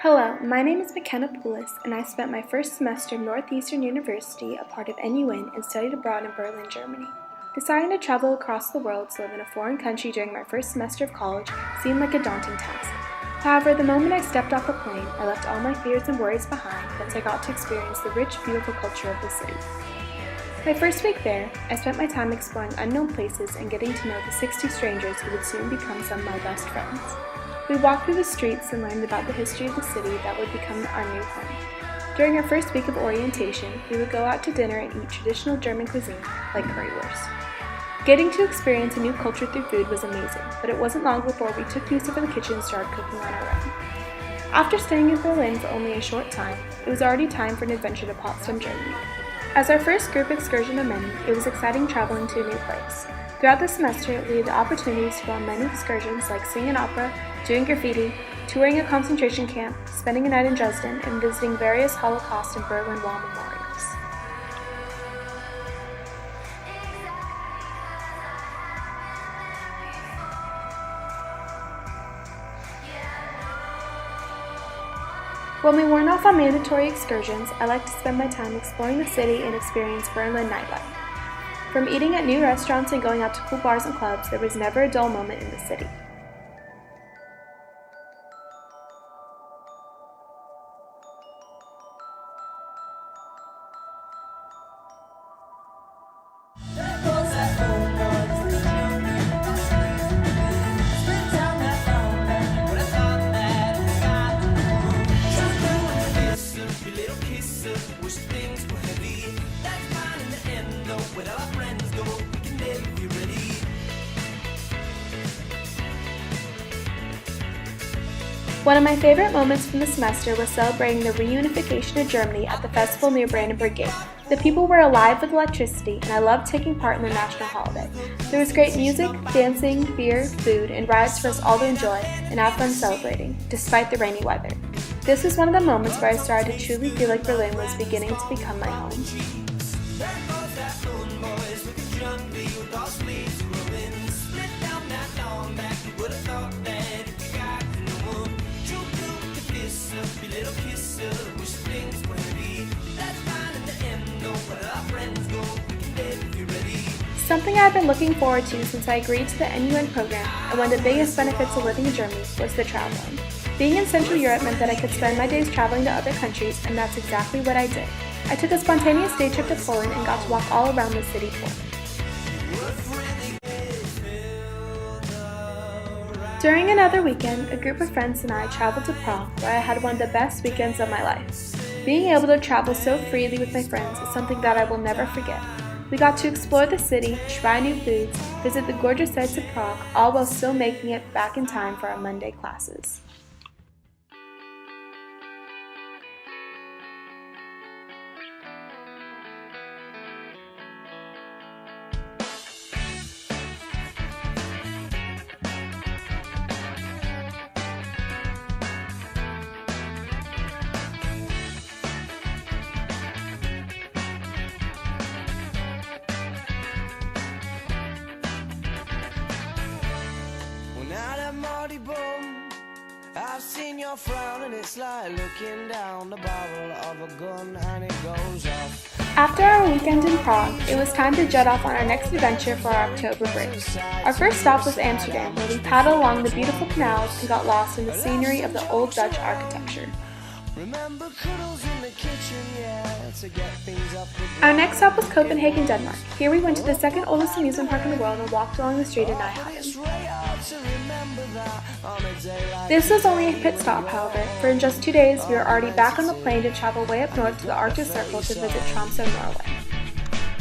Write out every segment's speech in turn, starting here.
Hello, my name is McKenna Poulos, and I spent my first semester at Northeastern University, a part of NUin, and studied abroad in Berlin, Germany. Deciding to travel across the world to live in a foreign country during my first semester of college seemed like a daunting task. However, the moment I stepped off a plane, I left all my fears and worries behind once I got to experience the rich, beautiful culture of the city. My first week there, I spent my time exploring unknown places and getting to know the 60 strangers who would soon become some of my best friends. We walked through the streets and learned about the history of the city that would become our new home. During our first week of orientation, we would go out to dinner and eat traditional German cuisine, like currywurst. Getting to experience a new culture through food was amazing, but it wasn't long before we took use of the kitchen and started cooking on our own. After staying in Berlin for only a short time, it was already time for an adventure to Potsdam, Germany. As our first group excursion of many, it was exciting traveling to a new place. Throughout the semester, we had the opportunities to go on many excursions like singing an opera, doing graffiti, touring a concentration camp, spending a night in Dresden, and visiting various Holocaust and Berlin Wall memorials. When we weren't off on mandatory excursions, I liked to spend my time exploring the city and experience Berlin nightlife. From eating at new restaurants and going out to cool bars and clubs, there was never a dull moment in the city. One of my favorite moments from the semester was celebrating the reunification of Germany at the festival near Brandenburg Gate. The people were alive with electricity, and I loved taking part in their national holiday. There was great music, dancing, beer, food, and rides for us all to enjoy and have fun celebrating, despite the rainy weather. This was one of the moments where I started to truly feel like Berlin was beginning to become my home. Something I've been looking forward to since I agreed to the NUin program, and one of the biggest benefits of living in Germany was the traveling. Being in Central Europe meant that I could spend my days traveling to other countries, and that's exactly what I did. I took a spontaneous day trip to Poland and got to walk all around the city tour. During another weekend, a group of friends and I traveled to Prague, where I had one of the best weekends of my life. Being able to travel so freely with my friends is something that I will never forget. We got to explore the city, try new foods, visit the gorgeous sights of Prague, all while still making it back in time for our Monday classes. I've seen your frown and it's like looking down the barrel of a gun and it goes off. After our weekend in Prague, it was time to jet off on our next adventure for our October break. Our first stop was Amsterdam, where we paddled along the beautiful canals and got lost in the scenery of the old Dutch architecture. Our next stop was Copenhagen, Denmark. Here we went to the second oldest amusement park in the world and walked along the street in Nyhavn. This was only a pit stop, however, for in just 2 days we were already back on the plane to travel way up north to the Arctic Circle to visit Tromsø, Norway.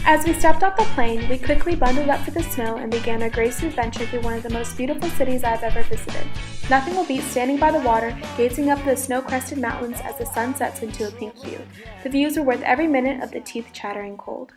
As we stepped off the plane, we quickly bundled up for the snow and began our graceful adventure through one of the most beautiful cities I've ever visited. Nothing will beat standing by the water, gazing up at the snow-crested mountains as the sun sets into a pink hue. The views are worth every minute of the teeth-chattering cold.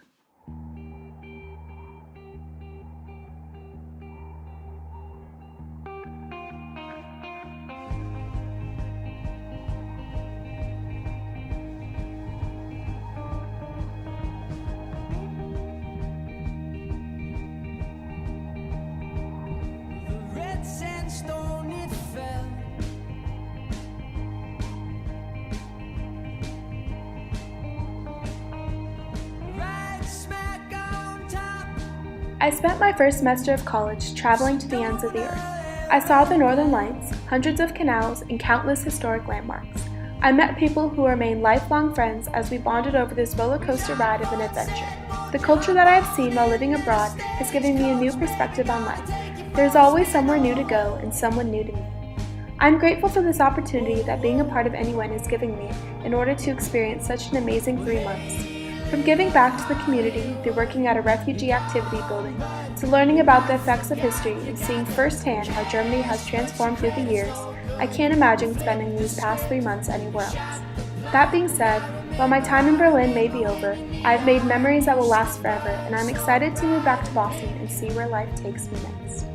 I spent my first semester of college traveling to the ends of the earth. I saw the northern lights, hundreds of canals, and countless historic landmarks. I met people who remain lifelong friends as we bonded over this roller coaster ride of an adventure. The culture that I have seen while living abroad has given me a new perspective on life. There's always somewhere new to go and someone new to meet. I'm grateful for this opportunity that being a part of NUin is giving me in order to experience such an amazing 3 months. From giving back to the community through working at a refugee activity building, to learning about the effects of history and seeing firsthand how Germany has transformed through the years, I can't imagine spending these past 3 months anywhere else. That being said, while my time in Berlin may be over, I've made memories that will last forever, and I'm excited to move back to Boston and see where life takes me next.